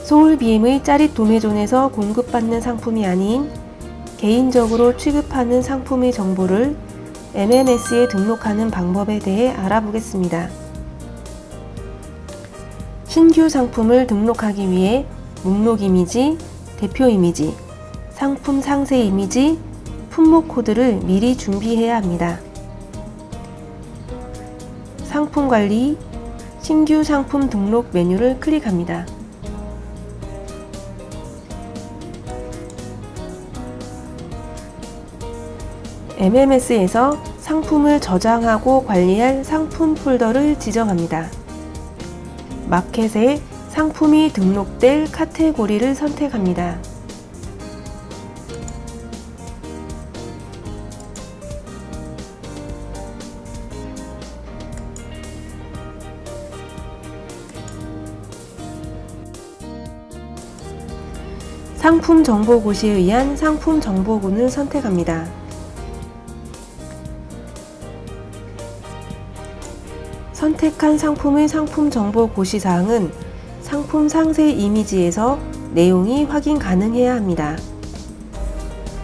소울비엠의 짜릿 도매존에서 공급받는 상품이 아닌 개인적으로 취급하는 상품의 정보를 MMS에 등록하는 방법에 대해 알아보겠습니다. 신규 상품을 등록하기 위해 목록 이미지, 대표 이미지, 상품 상세 이미지, 품목 코드를 미리 준비해야 합니다. 상품 관리, 신규 상품 등록 메뉴를 클릭합니다. MMS에서 상품을 저장하고 관리할 상품 폴더를 지정합니다. 마켓에 상품이 등록될 카테고리를 선택합니다. 상품 정보고시에 의한 상품 정보군을 선택합니다. 선택한 상품의 상품 정보 고시 사항은 상품 상세 이미지에서 내용이 확인 가능해야 합니다.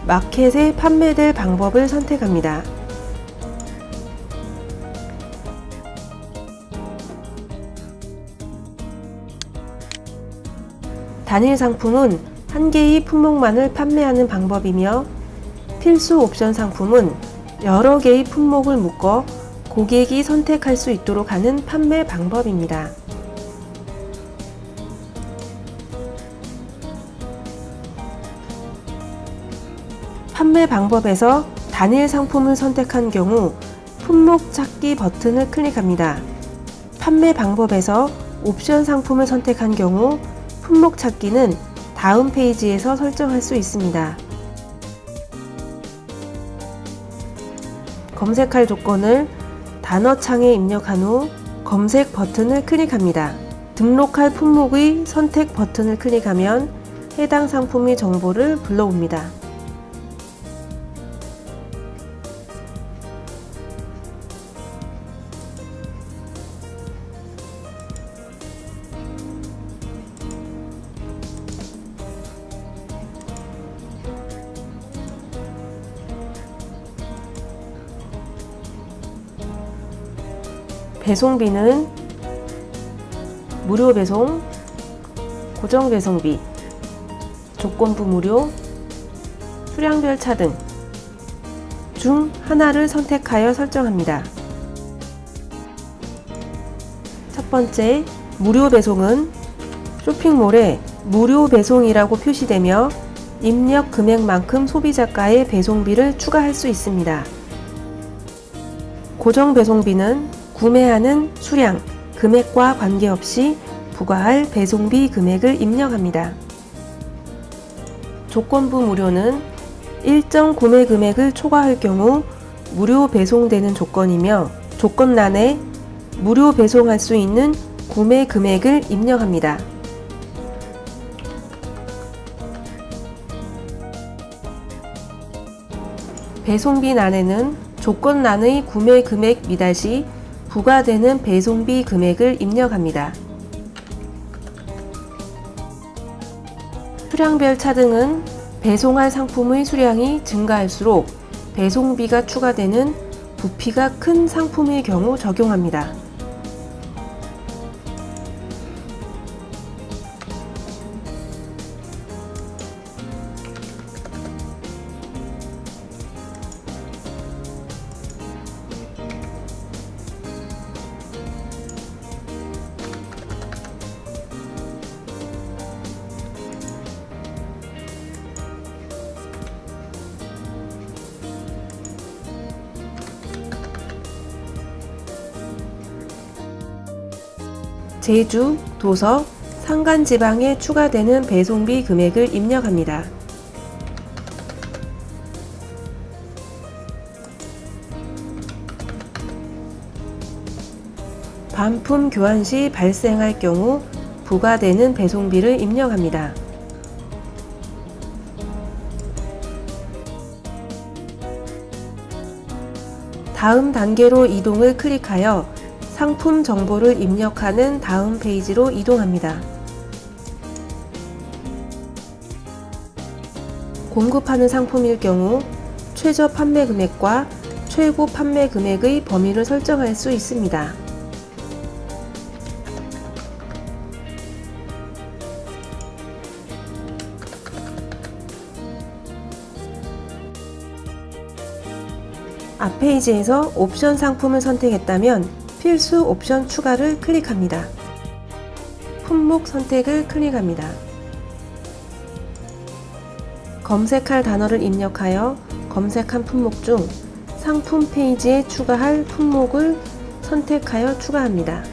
마켓에 판매될 방법을 선택합니다. 단일 상품은 한 개의 품목만을 판매하는 방법이며 필수 옵션 상품은 여러 개의 품목을 묶어 고객이 선택할 수 있도록 하는 판매 방법입니다. 판매 방법에서 단일 상품을 선택한 경우 품목 찾기 버튼을 클릭합니다. 판매 방법에서 옵션 상품을 선택한 경우 품목 찾기는 다음 페이지에서 설정할 수 있습니다. 검색할 조건을 단어창에 입력한 후 검색 버튼을 클릭합니다. 등록할 품목의 선택 버튼을 클릭하면 해당 상품의 정보를 불러옵니다. 배송비는 무료 배송, 고정 배송비, 조건부 무료, 수량별 차등 중 하나를 선택하여 설정합니다. 첫 번째, 무료 배송은 쇼핑몰에 무료 배송이라고 표시되며 입력 금액만큼 소비자가의 배송비를 추가할 수 있습니다. 고정 배송비는 구매하는 수량, 금액과 관계없이 부과할 배송비 금액을 입력합니다. 조건부 무료는 일정 구매 금액을 초과할 경우 무료 배송되는 조건이며 조건란에 무료 배송할 수 있는 구매 금액을 입력합니다. 배송비란에는 조건란의 구매 금액 미달시 부과되는 배송비 금액을 입력합니다. 수량별 차등은 배송할 상품의 수량이 증가할수록 배송비가 추가되는 부피가 큰 상품의 경우 적용합니다. 제주, 도서, 산간지방에 추가되는 배송비 금액을 입력합니다. 반품 교환 시 발생할 경우 부과되는 배송비를 입력합니다. 다음 단계로 이동을 클릭하여 상품 정보를 입력하는 다음 페이지로 이동합니다. 공급하는 상품일 경우 최저 판매 금액과 최고 판매 금액의 범위를 설정할 수 있습니다. 앞 페이지에서 옵션 상품을 선택했다면 필수 옵션 추가를 클릭합니다. 품목 선택을 클릭합니다. 검색할 단어를 입력하여 검색한 품목 중 상품 페이지에 추가할 품목을 선택하여 추가합니다.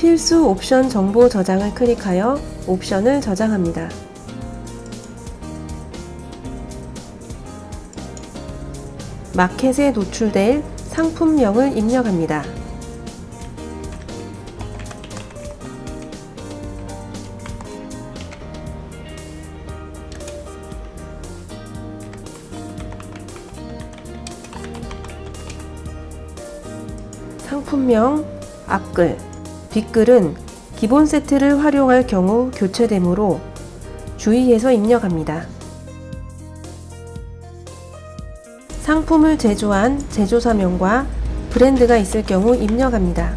필수 옵션 정보 저장을 클릭하여 옵션을 저장합니다. 마켓에 노출될 상품명을 입력합니다. 상품명, 앞글, 뒷글은 기본 세트를 활용할 경우 교체되므로 주의해서 입력합니다. 상품을 제조한 제조사명과 브랜드가 있을 경우 입력합니다.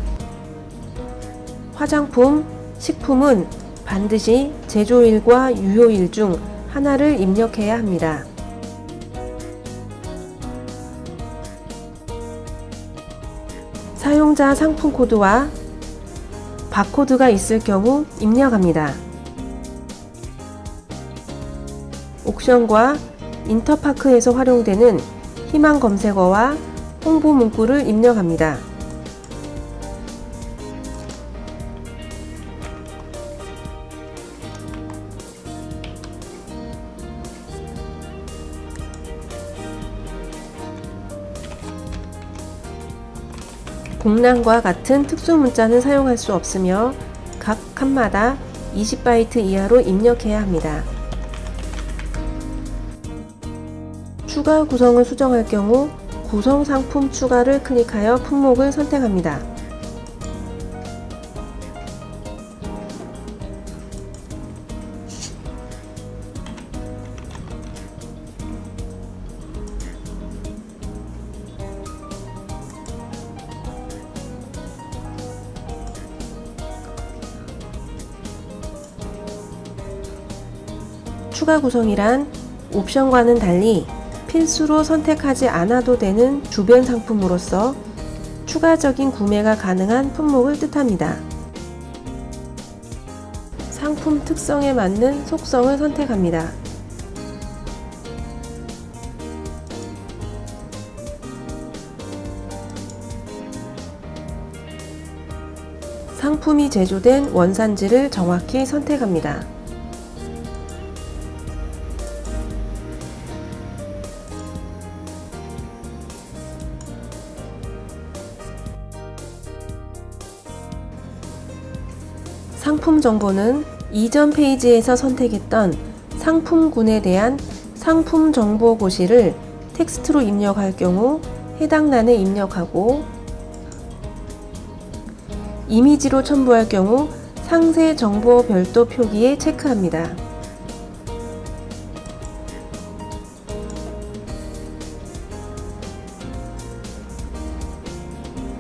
화장품, 식품은 반드시 제조일과 유효일 중 하나를 입력해야 합니다. 사용자 상품 코드와 바코드가 있을 경우 입력합니다. 옥션과 인터파크에서 활용되는 희망 검색어와 홍보 문구를 입력합니다. 공란과 같은 특수 문자는 사용할 수 없으며 각 칸마다 20바이트 이하로 입력해야 합니다. 추가 구성을 수정할 경우 구성 상품 추가를 클릭하여 품목을 선택합니다. 추가 구성이란 옵션과는 달리 필수로 선택하지 않아도 되는 주변 상품으로서 추가적인 구매가 가능한 품목을 뜻합니다. 상품 특성에 맞는 속성을 선택합니다. 상품이 제조된 원산지를 정확히 선택합니다. 상품 정보는 이전 페이지에서 선택했던 상품군에 대한 상품 정보 고시를 텍스트로 입력할 경우 해당 란에 입력하고, 이미지로 첨부할 경우 상세 정보 별도 표기에 체크합니다.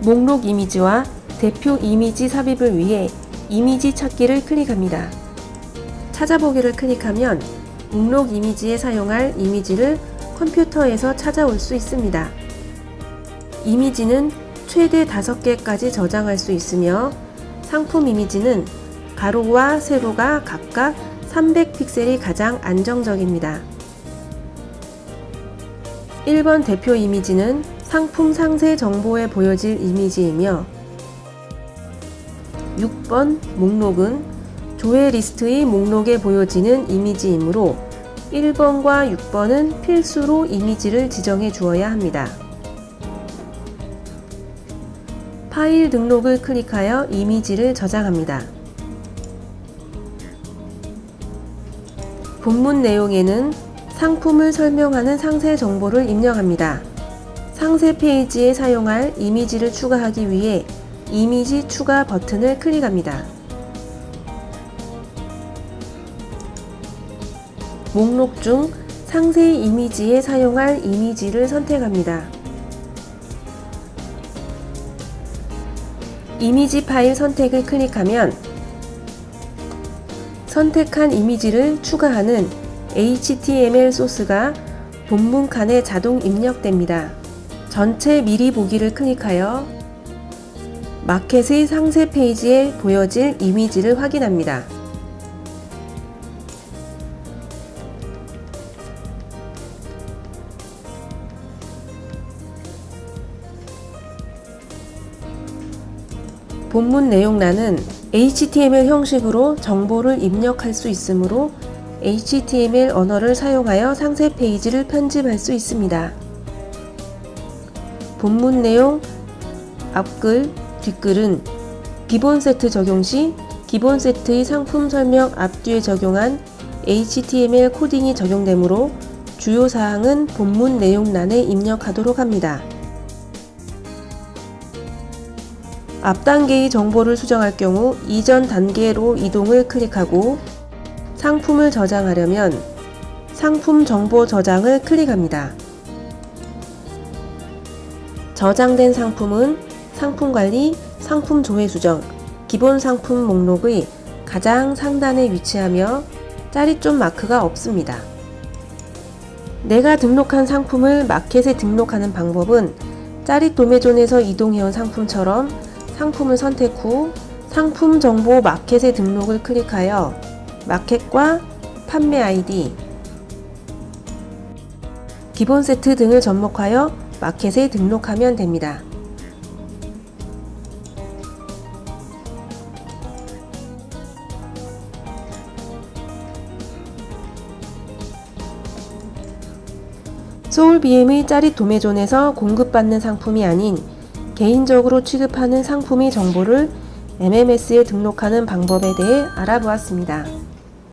목록 이미지와 대표 이미지 삽입을 위해 이미지 찾기를 클릭합니다. 찾아보기를 클릭하면 목록 이미지에 사용할 이미지를 컴퓨터에서 찾아올 수 있습니다. 이미지는 최대 5개까지 저장할 수 있으며 상품 이미지는 가로와 세로가 각각 300픽셀이 가장 안정적입니다. 1번 대표 이미지는 상품 상세 정보에 보여질 이미지이며 6번 목록은 조회 리스트의 목록에 보여지는 이미지이므로 1번과 6번은 필수로 이미지를 지정해 주어야 합니다. 파일 등록을 클릭하여 이미지를 저장합니다. 본문 내용에는 상품을 설명하는 상세 정보를 입력합니다. 상세 페이지에 사용할 이미지를 추가하기 위해 이미지 추가 버튼을 클릭합니다. 목록 중 상세 이미지에 사용할 이미지를 선택합니다. 이미지 파일 선택을 클릭하면 선택한 이미지를 추가하는 HTML 소스가 본문 칸에 자동 입력됩니다. 전체 미리 보기를 클릭하여 마켓의 상세 페이지에 보여질 이미지를 확인합니다. 본문 내용란은 HTML 형식으로 정보를 입력할 수 있으므로 HTML 언어를 사용하여 상세 페이지를 편집할 수 있습니다. 본문 내용 앞글, 뒷글은 기본 세트 적용 시 기본 세트의 상품 설명 앞뒤에 적용한 HTML 코딩이 적용되므로 주요 사항은 본문 내용란에 입력하도록 합니다. 앞 단계의 정보를 수정할 경우 이전 단계로 이동을 클릭하고 상품을 저장하려면 상품 정보 저장을 클릭합니다. 저장된 상품은 상품 관리, 상품 조회 수정, 기본 상품 목록의 가장 상단에 위치하며 짜릿존 마크가 없습니다. 내가 등록한 상품을 마켓에 등록하는 방법은 짜릿 도매존에서 이동해온 상품처럼 상품을 선택 후 상품 정보 마켓에 등록을 클릭하여 마켓과 판매 아이디, 기본 세트 등을 접목하여 마켓에 등록하면 됩니다. 소울BM의 짜릿 도매존에서 공급받는 상품이 아닌 개인적으로 취급하는 상품의 정보를 MMS에 등록하는 방법에 대해 알아보았습니다.